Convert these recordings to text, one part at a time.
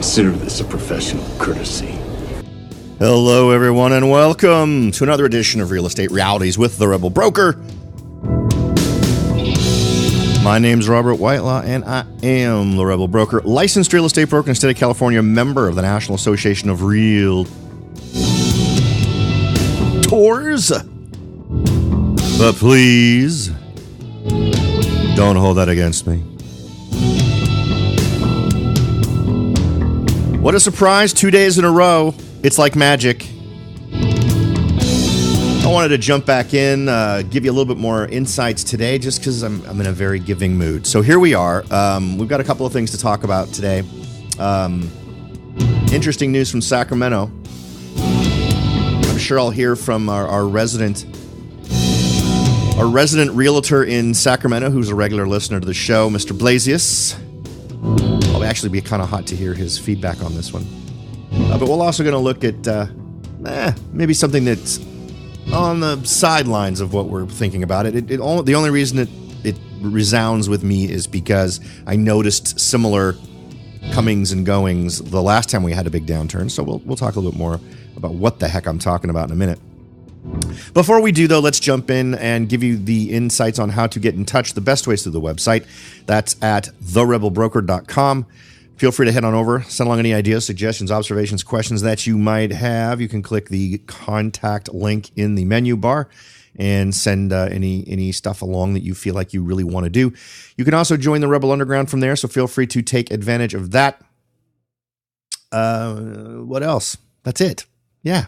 consider this a professional courtesy. Hello, everyone, and welcome to another edition of Real Estate Realities with the Rebel Broker. My name's Robert Whitelaw, and I am the Rebel Broker, licensed real estate broker in the state of California, member of the National Association of Realtors. But please, don't hold that against me. What a surprise, 2 days in a row. It's like magic. I wanted to jump back in, give you a little bit more insights today, just because I'm in a very giving mood. So here we are. We've got a couple of things to talk about today. Interesting news from Sacramento. I'm sure I'll hear from our resident realtor in Sacramento, who's a regular listener to the show, Mr. Blasius. It'll actually be kind of hot to hear his feedback on this one. But we're also going to look at maybe something that's on the sidelines of what we're thinking about it. The only reason it resounds with me is because I noticed similar comings and goings the last time we had a big downturn. So we'll talk a little bit more about what the heck I'm talking about in a minute. Before we do, though, let's jump in and give you the insights on how to get in touch. The best way is through the website. That's at therebelbroker.com. Feel free to head on over, send along any ideas, suggestions, observations, questions that you might have. You can click the contact link in the menu bar and send any stuff along that you feel like you really want to do. You can also join the Rebel Underground from there, so feel free to take advantage of that. What else? That's it. Yeah.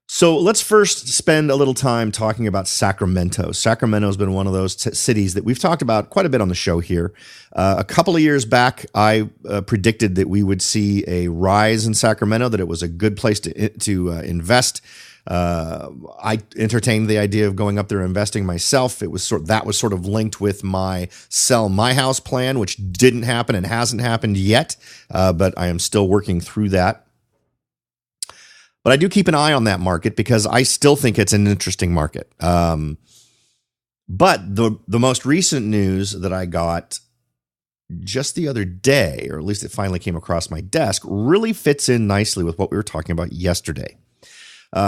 So let's first spend a little time talking about Sacramento. Sacramento has been one of those cities that we've talked about quite a bit on the show here. A couple of years back, I predicted that we would see a rise in Sacramento, that it was a good place to invest. I entertained the idea of going up there and investing myself. That was sort of linked with my sell my house plan, which didn't happen and hasn't happened yet, but I am still working through that. But I do keep an eye on that market because I still think it's an interesting market. But the most recent news that I got just the other day, or at least it finally came across my desk, really fits in nicely with what we were talking about yesterday.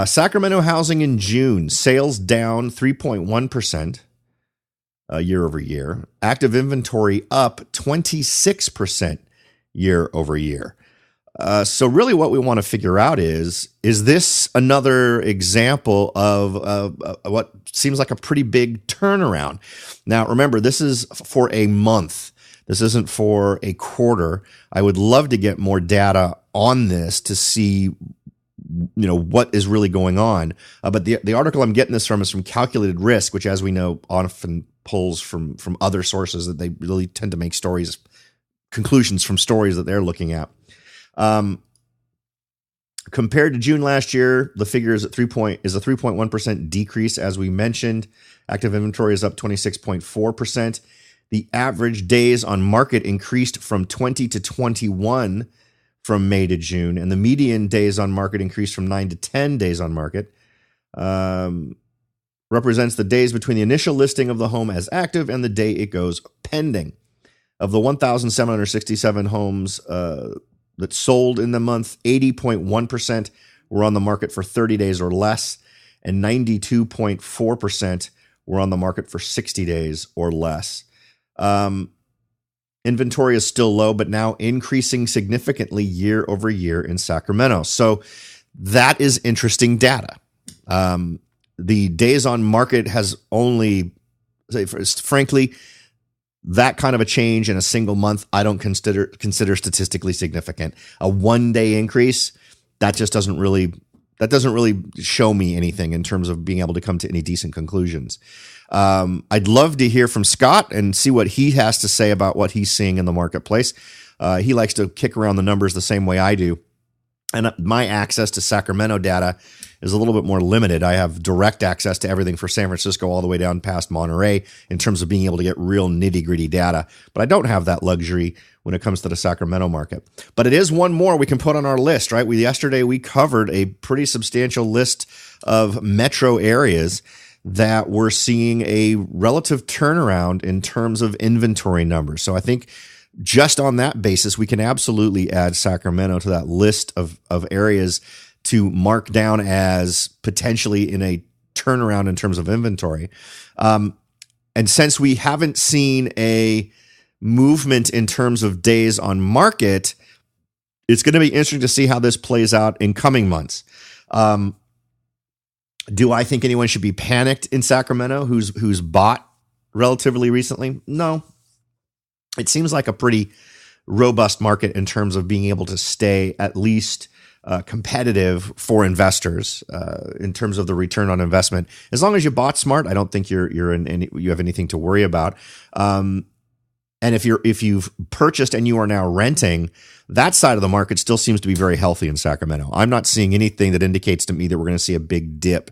Sacramento housing in June, sales down 3.1% year over year. Active inventory up 26% year over year. So really what we want to figure out is this another example of what seems like a pretty big turnaround? Now, remember, this is for a month. This isn't for a quarter. I would love to get more data on this to see, what is really going on. But the article I'm getting this from is from Calculated Risk, which, as we know, often pulls from other sources that they really tend to make conclusions from stories that they're looking at. Compared to June last year, the figure is a 3.1% decrease. As we mentioned, active inventory is up 26.4%. The average days on market increased from 20 to 21 from May to June, and the median days on market increased from 9 to 10 days on market. Represents the days between the initial listing of the home as active and the day it goes pending. Of the 1,767 homes that sold in the month, 80.1% were on the market for 30 days or less, and 92.4% were on the market for 60 days or less. Inventory is still low, but now increasing significantly year over year in Sacramento. So that is interesting data. The days on market has only, frankly, that kind of a change in a single month, I don't consider statistically significant. A 1 day increase, that doesn't really show me anything in terms of being able to come to any decent conclusions. I'd love to hear from Scott and see what he has to say about what he's seeing in the marketplace. He likes to kick around the numbers the same way I do. And my access to Sacramento data is a little bit more limited. I have direct access to everything for San Francisco all the way down past Monterey in terms of being able to get real nitty-gritty data. But I don't have that luxury when it comes to the Sacramento market. But it is one more we can put on our list, right? Yesterday we covered a pretty substantial list of metro areas that we're seeing a relative turnaround in terms of inventory numbers. So I think just on that basis, we can absolutely add Sacramento to that list of areas to mark down as potentially in a turnaround in terms of inventory. And since we haven't seen a movement in terms of days on market, it's going to be interesting to see how this plays out in coming months. Do I think anyone should be panicked in Sacramento who's bought relatively recently? No. It seems like a pretty robust market in terms of being able to stay at least competitive for investors in terms of the return on investment. As long as you bought smart, I don't think you have anything to worry about. And if you've purchased and you are now renting, that side of the market still seems to be very healthy in Sacramento. I'm not seeing anything that indicates to me that we're going to see a big dip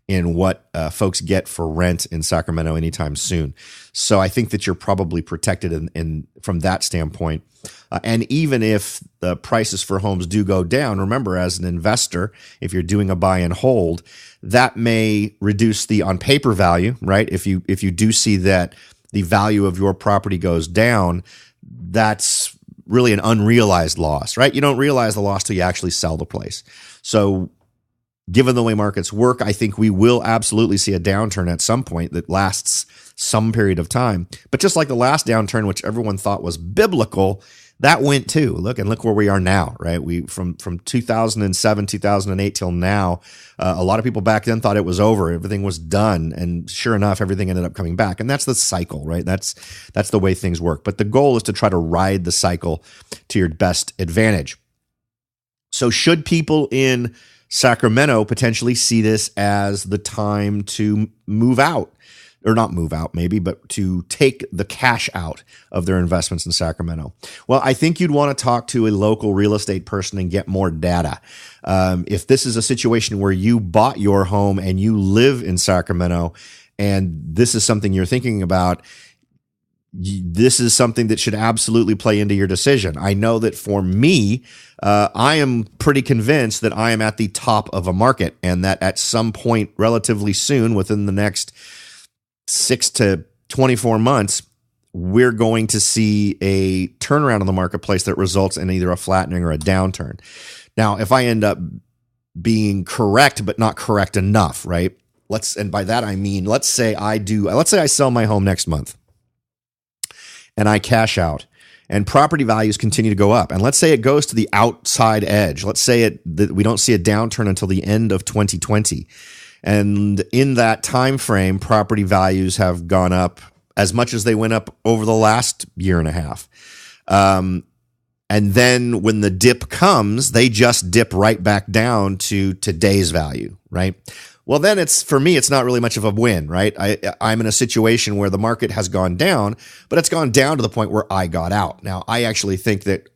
in what folks get for rent in Sacramento anytime soon. So I think that you're probably protected in from that standpoint. And even if the prices for homes do go down, remember, as an investor, if you're doing a buy and hold, that may reduce the on paper value, right? If you do see that the value of your property goes down, that's really an unrealized loss, right? You don't realize the loss till you actually sell the place. So given the way markets work, I think we will absolutely see a downturn at some point that lasts some period of time. But just like the last downturn, which everyone thought was biblical, that went too. Look where we are now, right? We from 2007, 2008 till now, a lot of people back then thought it was over. Everything was done. And sure enough, everything ended up coming back. And that's the cycle, right? That's the way things work. But the goal is to try to ride the cycle to your best advantage. So should people in Sacramento potentially see this as the time to move out, or not move out maybe, but to take the cash out of their investments in Sacramento? Well, I think you'd want to talk to a local real estate person and get more data. If this is a situation where you bought your home and you live in Sacramento and this is something you're thinking about, this is something that should absolutely play into your decision. I know that for me, I am pretty convinced that I am at the top of a market and that at some point relatively soon, within the next 6 to 24 months, we're going to see a turnaround in the marketplace that results in either a flattening or a downturn. Now, if I end up being correct, but not correct enough, right? And by that I mean, let's say I sell my home next month and I cash out and property values continue to go up. And let's say it goes to the outside edge. Let's say that we don't see a downturn until the end of 2020. And in that time frame, property values have gone up as much as they went up over the last year and a half. And then when the dip comes, they just dip right back down to today's value, right? Well, then for me, it's not really much of a win, right? I'm in a situation where the market has gone down, but it's gone down to the point where I got out. Now, I actually think that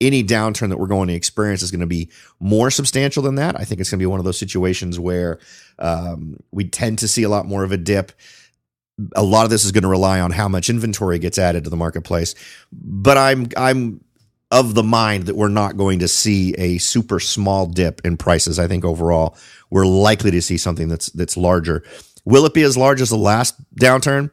any downturn that we're going to experience is going to be more substantial than that. I think it's going to be one of those situations where we tend to see a lot more of a dip. A lot of this is going to rely on how much inventory gets added to the marketplace. But I'm of the mind that we're not going to see a super small dip in prices. I think overall we're likely to see something that's larger. Will it be as large as the last downturn?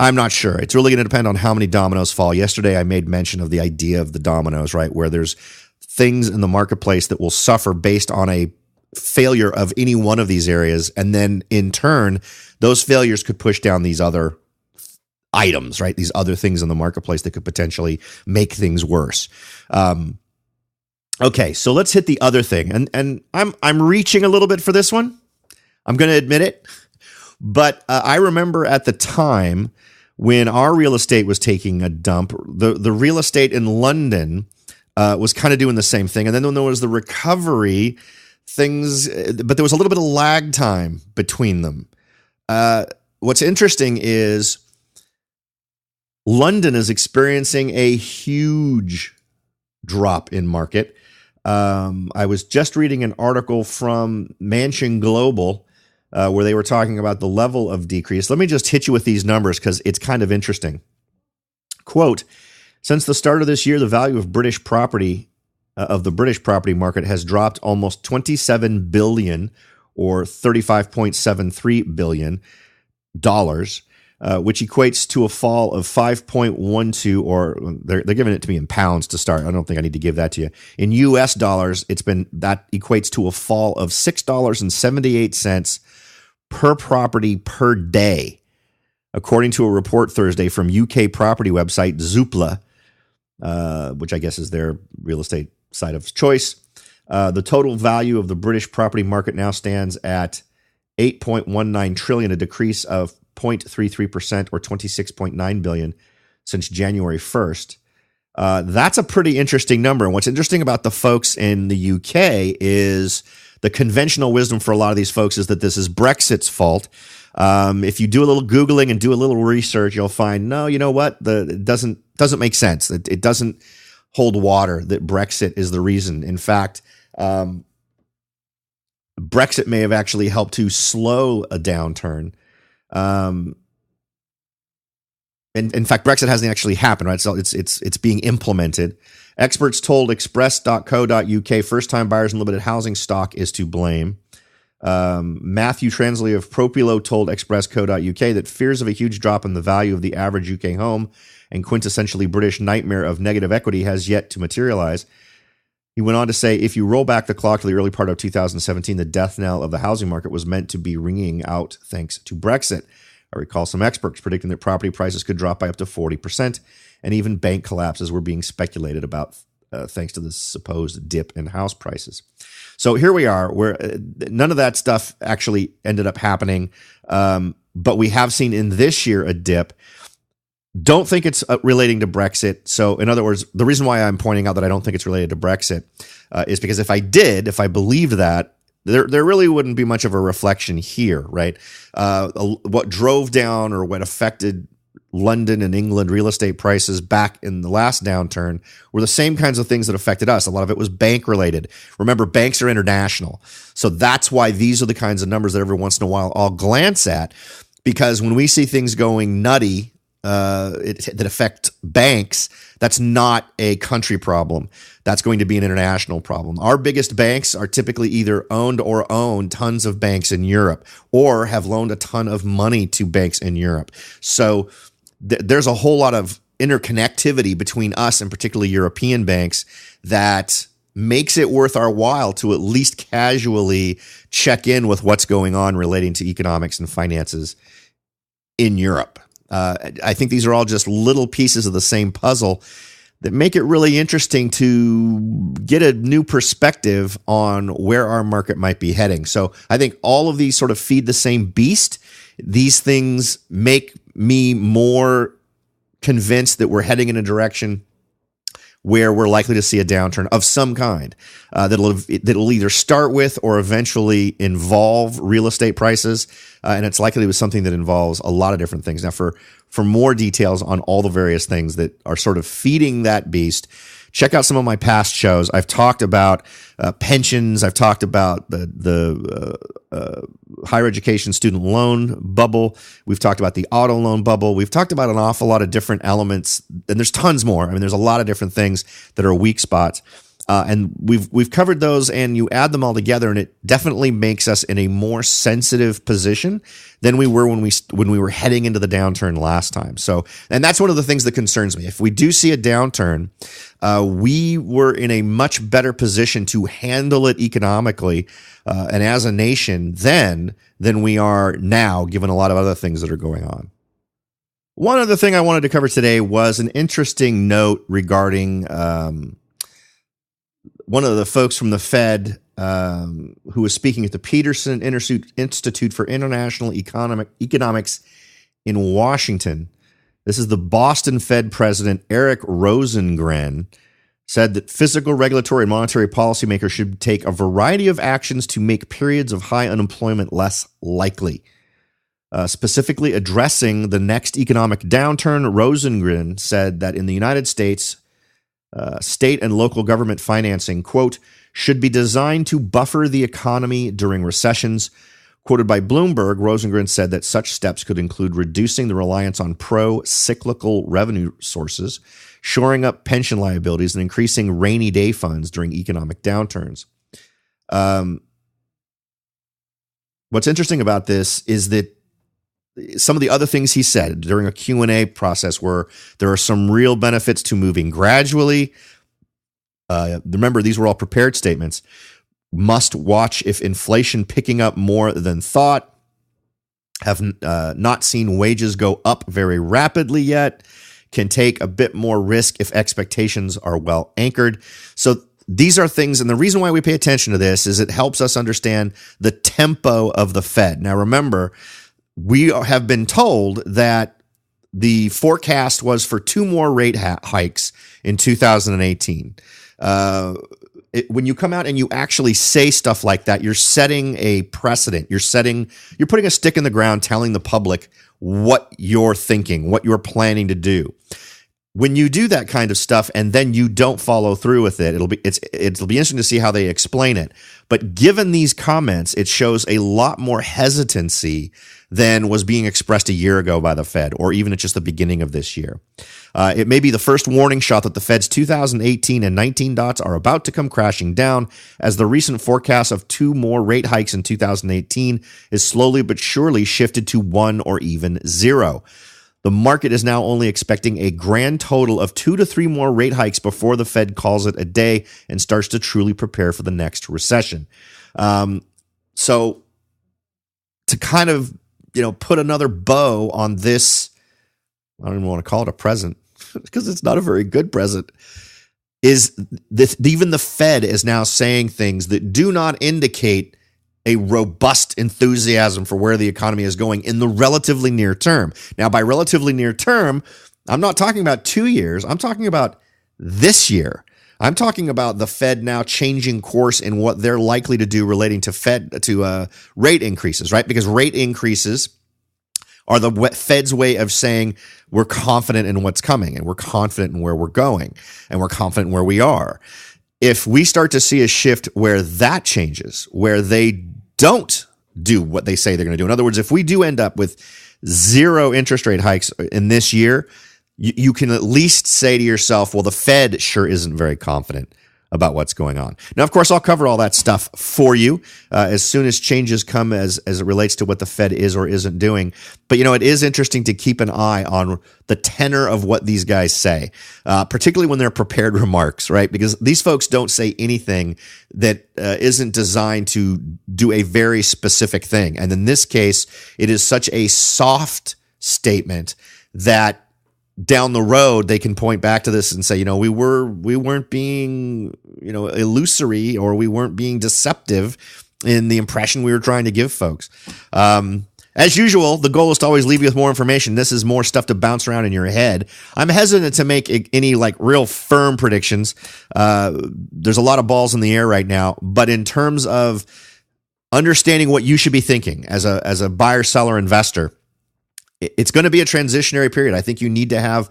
I'm not sure. It's really going to depend on how many dominoes fall. Yesterday, I made mention of the idea of the dominoes, right? Where there's things in the marketplace that will suffer based on a failure of any one of these areas. And then in turn, those failures could push down these other items, right? These other things in the marketplace that could potentially make things worse. Okay, so let's hit the other thing. And I'm reaching a little bit for this one. I'm going to admit it. But I remember at the time when our real estate was taking a dump, the real estate in London was kind of doing the same thing. And then when there was the recovery, but there was a little bit of lag time between them. What's interesting is London is experiencing a huge drop in market. I was just reading an article from Mansion Global where they were talking about the level of decrease. Let me just hit you with these numbers because it's kind of interesting. Quote, since the start of this year, the value of British property, of the British property market has dropped almost 27 billion or $35.73 billion. which equates to a fall of 5.12, or they're giving it to me in pounds to start. I don't think I need to give that to you. In US dollars, that equates to a fall of $6.78 per property per day, according to a report Thursday from UK property website Zoopla, which I guess is their real estate site of choice. The total value of the British property market now stands at 8.19 trillion, a decrease of 0.33% or 26.9 billion since January 1st. That's a pretty interesting number. And what's interesting about the folks in the UK is the conventional wisdom for a lot of these folks is that this is Brexit's fault. If you do a little Googling and do a little research, you'll find, no, you know what? It doesn't make sense. It doesn't hold water that Brexit is the reason. In fact, Brexit may have actually helped to slow a downturn. And in fact, Brexit hasn't actually happened, right? So it's being implemented. Experts told express.co.uk first-time buyers in limited housing stock is to blame. Matthew Transley of Propilo told express.co.uk that fears of a huge drop in the value of the average UK home and quintessentially British nightmare of negative equity has yet to materialize. He went on to say, if you roll back the clock to the early part of 2017, the death knell of the housing market was meant to be ringing out thanks to Brexit. I recall some experts predicting that property prices could drop by up to 40%, and even bank collapses were being speculated about thanks to the supposed dip in house prices. So here we are, where none of that stuff actually ended up happening, but we have seen in this year a dip. Don't think it's relating to Brexit. So in other words, the reason why I'm pointing out that I don't think it's related to Brexit is because if I believed that, there really wouldn't be much of a reflection here, right? What drove down or what affected London and England real estate prices back in the last downturn were the same kinds of things that affected us. A lot of it was bank related. Remember, banks are international. So that's why these are the kinds of numbers that every once in a while I'll glance at, because when we see things going nutty, that affect banks, that's not a country problem. That's going to be an international problem. Our biggest banks are typically either owned or own tons of banks in Europe or have loaned a ton of money to banks in Europe. So there's a whole lot of interconnectivity between us and particularly European banks that makes it worth our while to at least casually check in with what's going on relating to economics and finances in Europe. I think these are all just little pieces of the same puzzle that make it really interesting to get a new perspective on where our market might be heading. So I think all of these sort of feed the same beast. These things make me more convinced that we're heading in a direction where we're likely to see a downturn of some kind that'll either start with or eventually involve real estate prices. And it's likely to be something that involves a lot of different things. Now, for more details on all the various things that are sort of feeding that beast, check out some of my past shows. I've talked about pensions. I've talked about the higher education student loan bubble. We've talked about the auto loan bubble. We've talked about an awful lot of different elements, and there's tons more. I mean, there's a lot of different things that are weak spots. And we've covered those, and you add them all together, and it definitely makes us in a more sensitive position than we were when we were heading into the downturn last time. So, and that's one of the things that concerns me. If we do see a downturn, we were in a much better position to handle it economically and as a nation then than we are now, given a lot of other things that are going on. One other thing I wanted to cover today was an interesting note regarding one of the folks from the Fed who was speaking at the Peterson Institute for International Economics in Washington. This is the Boston Fed president, Eric Rosengren, said that fiscal, regulatory, and monetary policymakers should take a variety of actions to make periods of high unemployment less likely. Specifically addressing the next economic downturn, Rosengren said that in the United States, state and local government financing, quote, should be designed to buffer the economy during recessions. Quoted by Bloomberg, Rosengren said that such steps could include reducing the reliance on pro-cyclical revenue sources, shoring up pension liabilities, and increasing rainy day funds during economic downturns. What's interesting about this is that some of the other things he said during a Q&A process were there are some real benefits to moving gradually. Remember, these were all prepared statements. Must watch if inflation picking up more than thought. Have not seen wages go up very rapidly yet. Can take a bit more risk if expectations are well anchored. So these are things, and the reason why we pay attention to this is it helps us understand the tempo of the Fed. Now, remember, we have been told that the forecast was for 2 more rate hikes in 2018. When you come out and you actually say stuff like that, you're setting a precedent. You're putting a stick in the ground, telling the public what you're thinking, what you're planning to do. When you do that kind of stuff and then you don't follow through with it, it'll be interesting to see how they explain it. But given these comments, it shows a lot more hesitancy than was being expressed a year ago by the Fed, or even at just the beginning of this year. It may be the first warning shot that the Fed's 2018 and 19 dots are about to come crashing down, as the recent forecast of 2 more rate hikes in 2018 is slowly but surely shifted to 1 or even 0. The market is now only expecting a grand total of 2 to 3 more rate hikes before the Fed calls it a day and starts to truly prepare for the next recession. So to kind of, put another bow on this, I don't even want to call it a present because it's not a very good present, is even the Fed is now saying things that do not indicate a robust enthusiasm for where the economy is going in the relatively near term. Now, by relatively near term, I'm not talking about 2 years. I'm talking about this year. I'm talking about the Fed now changing course in what they're likely to do relating to rate increases, right? Because rate increases are the Fed's way of saying we're confident in what's coming, and we're confident in where we're going, and we're confident in where we are. If we start to see a shift where that changes, where they don't do what they say they're going to do, in other words, if we do end up with 0 interest rate hikes in this year, you can at least say to yourself, well, the Fed sure isn't very confident about what's going on. Now, of course, I'll cover all that stuff for you as soon as changes come as it relates to what the Fed is or isn't doing. But, it is interesting to keep an eye on the tenor of what these guys say, particularly when they're prepared remarks, right? Because these folks don't say anything that isn't designed to do a very specific thing. And in this case, it is such a soft statement that down the road, they can point back to this and say, we weren't being, illusory, or we weren't being deceptive in the impression we were trying to give folks. As usual, the goal is to always leave you with more information. This is more stuff to bounce around in your head. I'm hesitant to make any real firm predictions. There's a lot of balls in the air right now, but in terms of understanding what you should be thinking as a buyer, seller, investor, it's going to be a transitionary period. I think you need to have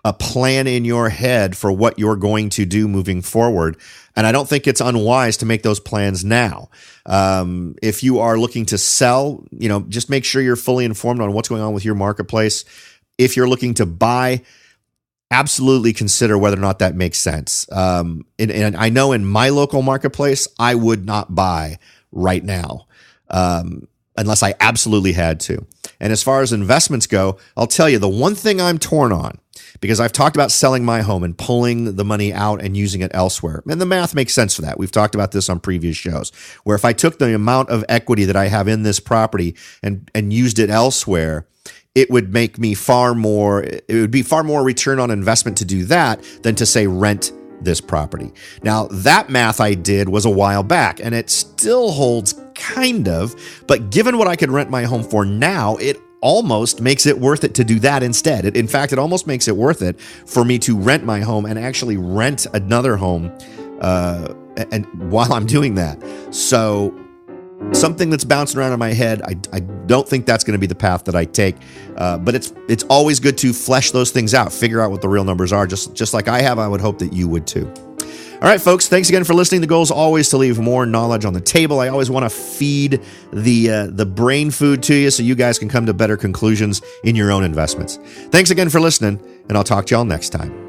a plan in your head for what you're going to do moving forward. And I don't think it's unwise to make those plans now. If you are looking to sell, just make sure you're fully informed on what's going on with your marketplace. If you're looking to buy, absolutely consider whether or not that makes sense. And I know in my local marketplace, I would not buy right now. Unless I absolutely had to. And as far as investments go, I'll tell you the one thing I'm torn on, because I've talked about selling my home and pulling the money out and using it elsewhere. And the math makes sense for that. We've talked about this on previous shows, where if I took the amount of equity that I have in this property and used it elsewhere, it would make me it would be far more return on investment to do that than to, say, rent this property. Now, that math I did was a while back, and it still holds kind of, but given what I could rent my home for now, it almost makes it worth it to do that instead. In fact, it almost makes it worth it for me to rent my home and actually rent another home and while I'm doing that. So something that's bouncing around in my head, I don't think that's going to be the path that I take, but it's always good to flesh those things out, figure out what the real numbers are, just like I have. I would hope that you would too. All right, folks, thanks again for listening. The goal is always to leave more knowledge on the table. I always want to feed the brain food to you so you guys can come to better conclusions in your own investments. Thanks again for listening, and I'll talk to y'all next time.